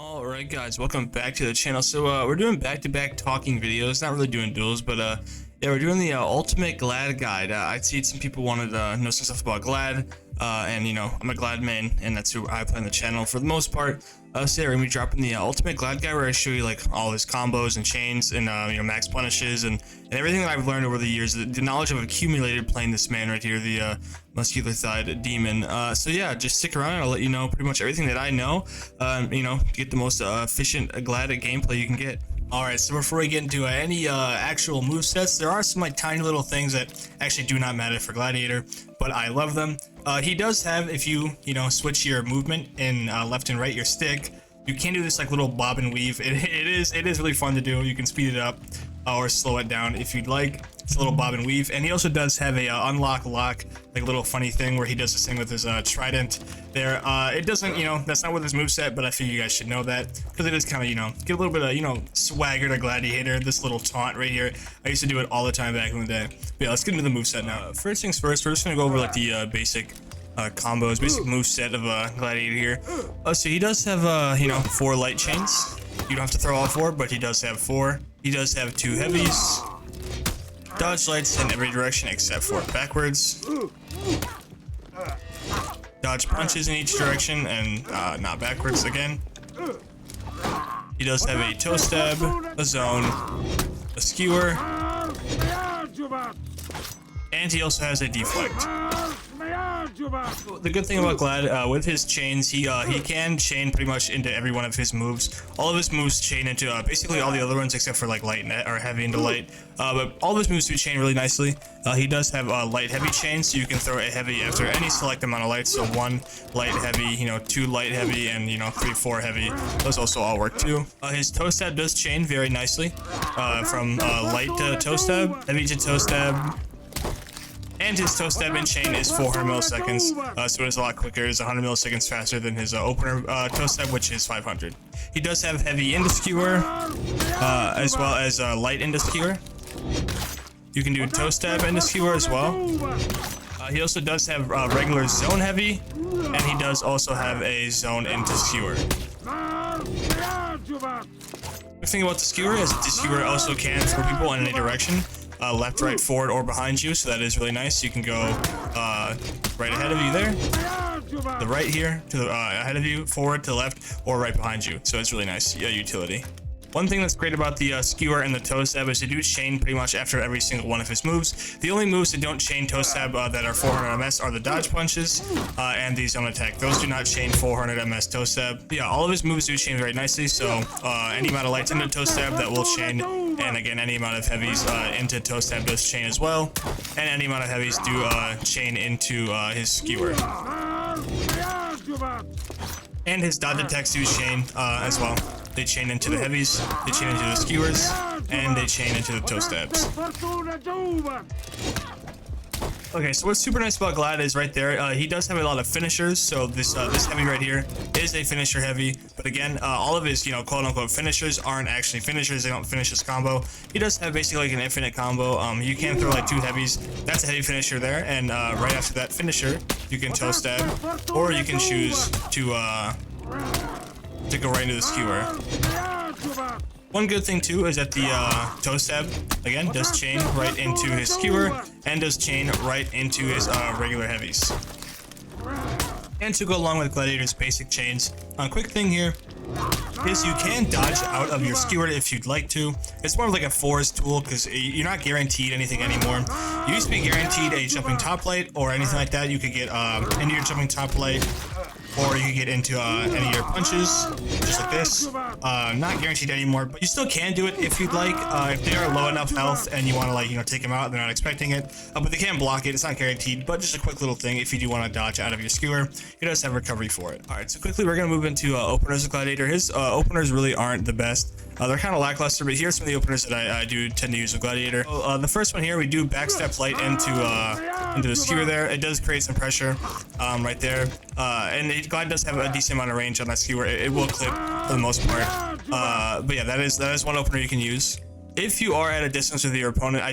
Alright guys, welcome back to the channel. So we're doing back-to-back talking videos, not really doing duels, but yeah, we're doing the ultimate Glad guide. I'd seen some people wanted to know some stuff about Glad, and you know, I'm a Glad main, and that's who I play on the channel for the most part. So yeah, we're gonna be dropping the ultimate Glad guide, where I show you like all his combos and chains and you know, max punishes and everything that I've learned over the years, the knowledge I've accumulated playing this man right here, the muscular thighed demon. So yeah, just stick around and I'll let you know pretty much everything that I know, you know, to get the most efficient Glad gameplay you can get. Alright, so before we get into any actual movesets, there are some like tiny little things that actually do not matter for Gladiator, but I love them. He does have, if you know, switch your movement in left and right, your stick, you can do this like little bob and weave. It is really fun to do. You can speed it up or slow it down if you'd like. It's a little bob and weave, and he also does have a unlock lock, like a little funny thing where he does this thing with his trident there. It doesn't, you know, that's not with his moveset, but I figure you guys should know that because it is kind of, you know, get a little bit of, you know, swagger to Gladiator. This little taunt right here, I used to do it all the time back in the day. But yeah, let's get into the moveset now. First things first, we're just gonna go over like the basic combos, basic moveset of Gladiator here. So he does have you know, 4 light chains. You don't have to throw all 4, but he does have 4. He does have 2 heavies, dodge lights in every direction except for backwards, dodge punches in each direction and not backwards again. He does have a toe stab, a zone, a skewer, and he also has a deflect. The good thing about Glad, with his chains, he can chain pretty much into every one of his moves. All of his moves chain into basically all the other ones except for like light or heavy into light. But all of his moves do chain really nicely. He does have light heavy chains, so you can throw a heavy after any select amount of lights. So 1 light heavy, you know, 2 light heavy, and you know, 3, 4 heavy. Those also all work too. His toe stab does chain very nicely, from light to toe stab, heavy to toe stab. And his toe stab and chain is 400 milliseconds, so it's a lot quicker. It's 100 milliseconds faster than his opener toe stab, which is 500. He does have heavy into skewer, as well as light into skewer. You can do toe stab into skewer as well. He also does have regular zone heavy, and he does also have a zone into skewer. The thing about the skewer is that the skewer also can throw people in any direction. Left, right, forward, or behind you, so that is really nice. You can go right ahead of you there, the right here, to the ahead of you, forward, to the left, or right behind you. So it's really nice utility. One thing that's great about the skewer and the toe stab is they do chain pretty much after every single one of his moves. The only moves that don't chain toe stab that are 400 ms are the dodge punches and the zone attack. Those do not chain 400 ms toe stab. Yeah, all of his moves do chain very nicely, so any amount of lights into toe stab that will chain, and again, any amount of heavies into toe stab does chain as well, and any amount of heavies do chain into his skewer. And his dodge attacks do chain as well. They chain into the heavies, they chain into the skewers, and they chain into the toe stabs. Okay, so what's super nice about Glad is right there, he does have a lot of finishers. So this heavy right here is a finisher heavy, but again, all of his, you know, quote unquote finishers aren't actually finishers. They don't finish his combo. He does have basically like an infinite combo. You can throw like 2 heavies. That's a heavy finisher there, and right after that finisher, you can toe stab, or you can choose to go right into the skewer. One good thing too is that the toe stab, again, does chain right into his skewer and does chain right into his regular heavies. And to go along with Gladiator's basic chains, a quick thing here is you can dodge out of your skewer if you'd like to. It's more of like a force tool because you're not guaranteed anything anymore. You used to be guaranteed a jumping top light or anything like that. You could get into your jumping top light, or you can get into any of your punches, just like this. Not guaranteed anymore, but you still can do it if you'd like. If they are low enough health and you want to, like, you know, take them out, they're not expecting it. But they can block it. It's not guaranteed, but just a quick little thing. If you do want to dodge out of your skewer, it does have recovery for it. All right, so quickly we're gonna move into openers of Gladiator. His openers really aren't the best. They're kind of lackluster, but here's some of the openers that I do tend to use with Gladiator. So, the first one here, we do backstep light into the skewer there. It does create some pressure right there, and Glad does have a decent amount of range on that skewer. It will clip for the most part, but yeah, that is one opener you can use. If you are at a distance with your opponent,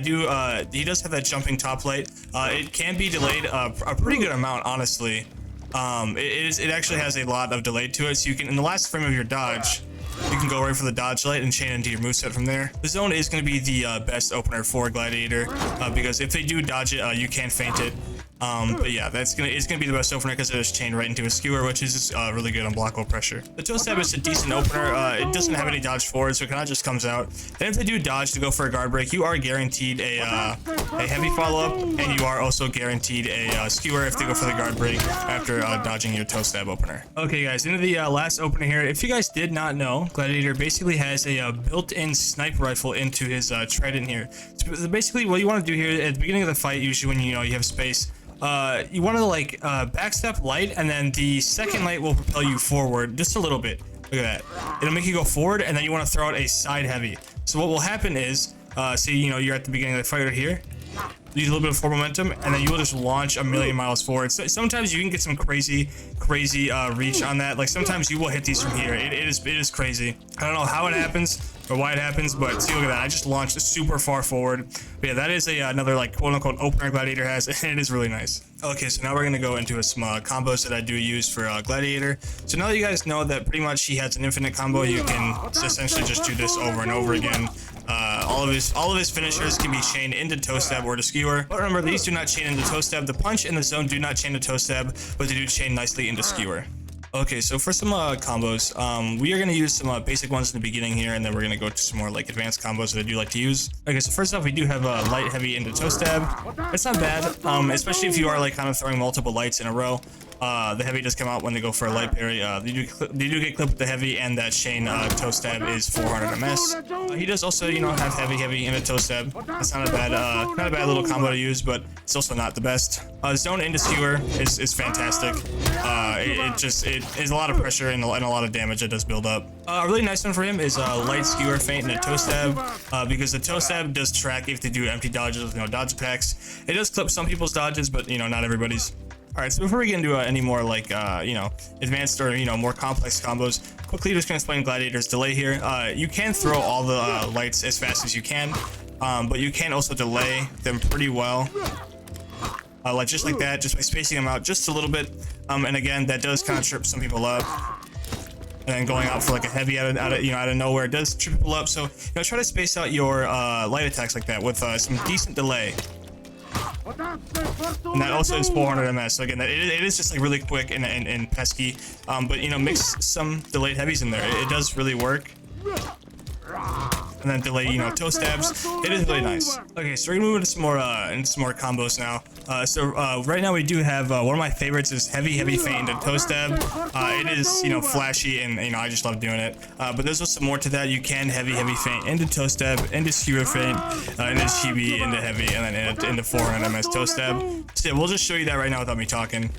he does have that jumping top light. It can be delayed a pretty good amount, honestly. It actually has a lot of delay to it, so you can, in the last frame of your dodge, you can go right for the dodge light and chain into your moveset from there. The zone is going to be the best opener for Gladiator, because if they do dodge it, you can feint it. But yeah, it's gonna be the best opener because it is chained right into a skewer, which is really good on blockable pressure. The toe stab is a decent opener. It doesn't have any dodge forward, so it kind of just comes out. And if they do dodge to go for a guard break, you are guaranteed a heavy follow-up, and you are also guaranteed a skewer if they go for the guard break after dodging your toe stab opener. Okay, guys, into the last opener here. If you guys did not know, Gladiator basically has a built-in sniper rifle into his trident here. So basically, what you want to do here at the beginning of the fight, usually when you have space. You want to like backstep light, and then the second light will propel you forward just a little bit. Look at that. It'll make you go forward, and then you want to throw out a side heavy. So what will happen is, see, you're at the beginning of the fight right here. Use a little bit of forward momentum, and then you will just launch a million miles forward. So sometimes you can get some crazy reach on that. Like sometimes you will hit these from here. It is crazy. I don't know how it happens or why it happens, but see, look at that. I just launched super far forward. But yeah, that is another like quote unquote opener Gladiator has, and it is really nice. Okay, so now we're gonna go into some combos that I do use for Gladiator. So now that you guys know that pretty much he has an infinite combo, you can essentially just do this over and over again. All of his finishers can be chained into toe stab or to skewer. But remember, these do not chain into toe stab. The punch and the zone do not chain to toe stab, but they do chain nicely into skewer. Okay, so for some combos, we are going to use some basic ones in the beginning here, and then we're going to go to some more like advanced combos that I do like to use. Okay, so first off, we do have light heavy into toe stab. It's not bad, especially if you are like kind of throwing multiple lights in a row. The heavy does come out when they go for a light parry. They do get clipped with the heavy, and that chain toe stab is 400 ms. He does also, have heavy in a toe stab. That's not a bad little combo to use, but it's also not the best. Zone into skewer is fantastic. It is a lot of pressure and a lot of damage that does build up. A really nice one for him is light skewer feint and a toe stab, because the toe stab does track if they do empty dodges with no dodge attacks. It does clip some people's dodges, but not everybody's. Alright, so before we get into any more like, advanced or, more complex combos, quickly just gonna explain Gladiator's delay here. You can throw all the lights as fast as you can, but you can also delay them pretty well. Like just like that, just by spacing them out just a little bit. And again, that does kind of trip some people up. And then going out for like a heavy out of nowhere does trip people up. So, try to space out your light attacks like that with some decent delay. And that also is 400 ms. So again, it is just like really quick and pesky. But mix some delayed heavies in there. It does really work. And then delay, toe stabs. It is really nice. Okay, so we're gonna move into some more combos now. So right now we do have one of my favorites is heavy feint into toe stab. It is flashy, and I just love doing it. But there's also more to that. You can heavy feint into toe stab, into skewer feint, into chibi, into heavy, and then into 400 ms toe stab. So yeah, we'll just show you that right now without me talking.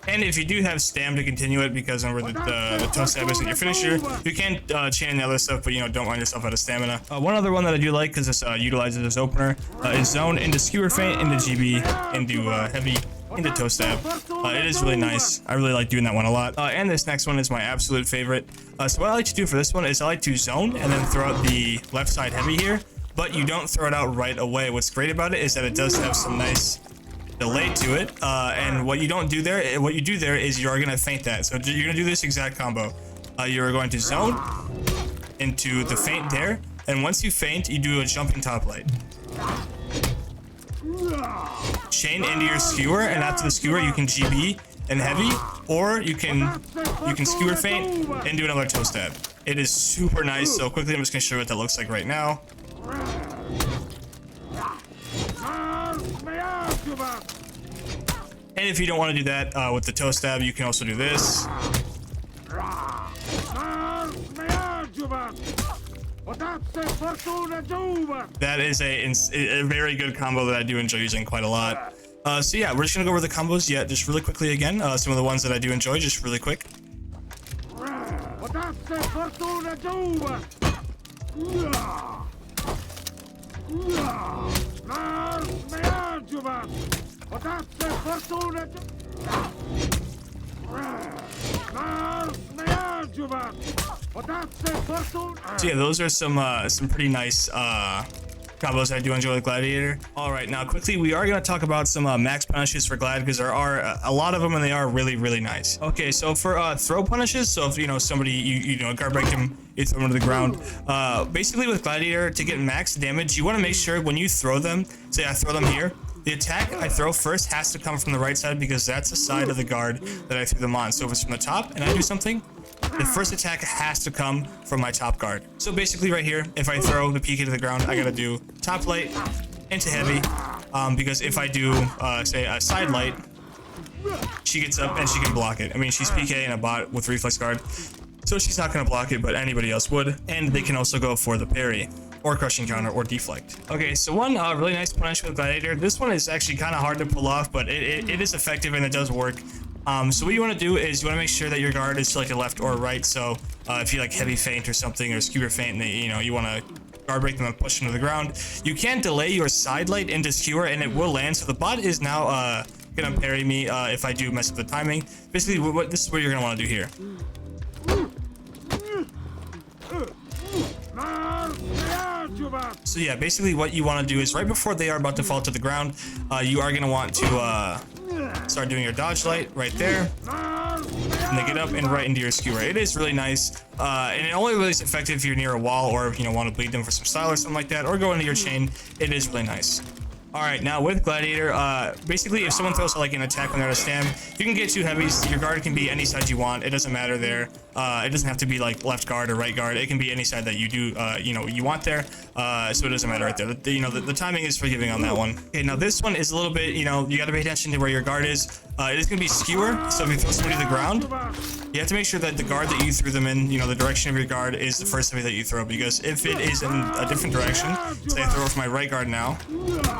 And if you do have stam to continue it, because remember the toe stab isn't your finisher, you can chain the other stuff, but don't run yourself out of stamina. One other one that I do like, because this utilizes this opener, is zone into skewer feint, into GB, into heavy, into toe stab. It is really nice. I really like doing that one a lot. And this next one is my absolute favorite. So what I like to do for this one is I like to zone and then throw out the left side heavy here, but you don't throw it out right away. What's great about it is that it does have some nice delay to it, and what you do there is you are going to feint that. So you're going to do this exact combo. You're going to zone into the feint there, and once you feint, you do a jumping top light. Chain into your skewer, and after the skewer you can GB and heavy, or you can skewer feint and do another toe stab. It is super nice. So quickly, I'm just going to show you what that looks like right now. And if you don't want to do that with the toe stab, you can also do this. That is a very good combo that I do enjoy using quite a lot. So yeah, we're just gonna go over the combos just really quickly again. Some of the ones that I do enjoy, just really quick. So yeah, those are some pretty nice Combos, I do enjoy the Gladiator. All right, now quickly, we are going to talk about some max punishes for Glad, because there are a lot of them and they are really, really nice. Okay, so for throw punishes, so if, you know, somebody, you know, guard break him, you throw him to the ground. Basically with Gladiator, to get max damage, you want to make sure when you throw them, say I throw them here, the attack I throw first has to come from the right side, because that's the side of the guard that I threw them on. So if it's from the top and I do something, the first attack has to come from my top guard. So basically right here, if I throw the PK to the ground, I gotta do top light into heavy, because if I do, say, a side light, she gets up and she can block it. I mean, she's PK and a bot with reflex guard, so she's not gonna block it, but anybody else would. And they can also go for the parry, or crushing counter, or deflect. Okay, so one really nice punish with Gladiator. This one is actually kind of hard to pull off, but it is effective and it does work. So what you want to do is you want to make sure that your guard is selected left or right. So if you like heavy feint or something, or skewer feint, and you know, you want to guard break them and push them to the ground, you can delay your side light into skewer and it will land. So the bot is now gonna parry me if I do mess up the timing. Basically, this is what you're gonna want to do here. So yeah, basically what you want to do is right before they are about to fall to the ground, you are gonna want to start doing your dodge light right there, and they get up and right into your skewer. It is really nice, and it only really is effective if you're near a wall, or you know, want to bleed them for some style or something like that, or go into your chain. It is really nice. All right, now with Gladiator, basically if someone throws like an attack when they're at a stam, you can get two heavies. Your guard can be any side you want. It doesn't matter there. It doesn't have to be like left guard or right guard. It can be any side that you do, you know, you want there. So it doesn't matter right there. You know, the timing is forgiving on that one. Okay, now this one is a little bit, you know, you got to pay attention to where your guard is. It is going to be skewer. So if you throw somebody to the ground, you have to make sure that the guard that you threw them in, you know, the direction of your guard is the first heavy that you throw. Because if it is in a different direction, say I throw it for my right guard now,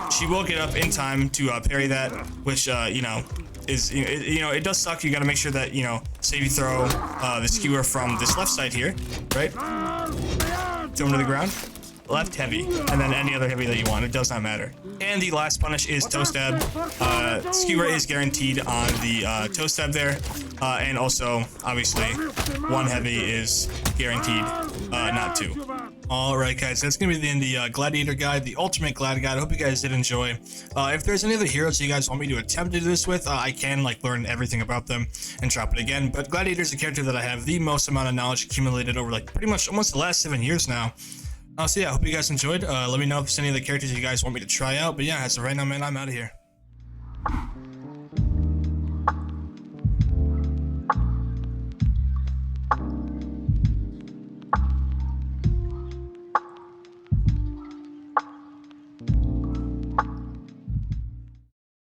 she will get up in time to parry that, which, you know, is, you know, it does suck. You got to make sure that, you know, say you throw the skewer from this left side here, right? Throw him to the ground. Left heavy, and then any other heavy that you want. It does not matter. And the last punish is toe stab. Skewer is guaranteed on the toe stab there, and also obviously one heavy is guaranteed, not two. All right, guys, that's gonna be the end of the Gladiator guide, the ultimate Glad guide. I hope you guys did enjoy. If there's any other heroes you guys want me to attempt to do this with, I can like learn everything about them and drop it again. But Gladiator is a character that I have the most amount of knowledge accumulated over like pretty much almost the last 7 years now. So yeah, I hope you guys enjoyed. Let me know if there's any other characters you guys want me to try out. But yeah, as of right now, man, I'm out of here.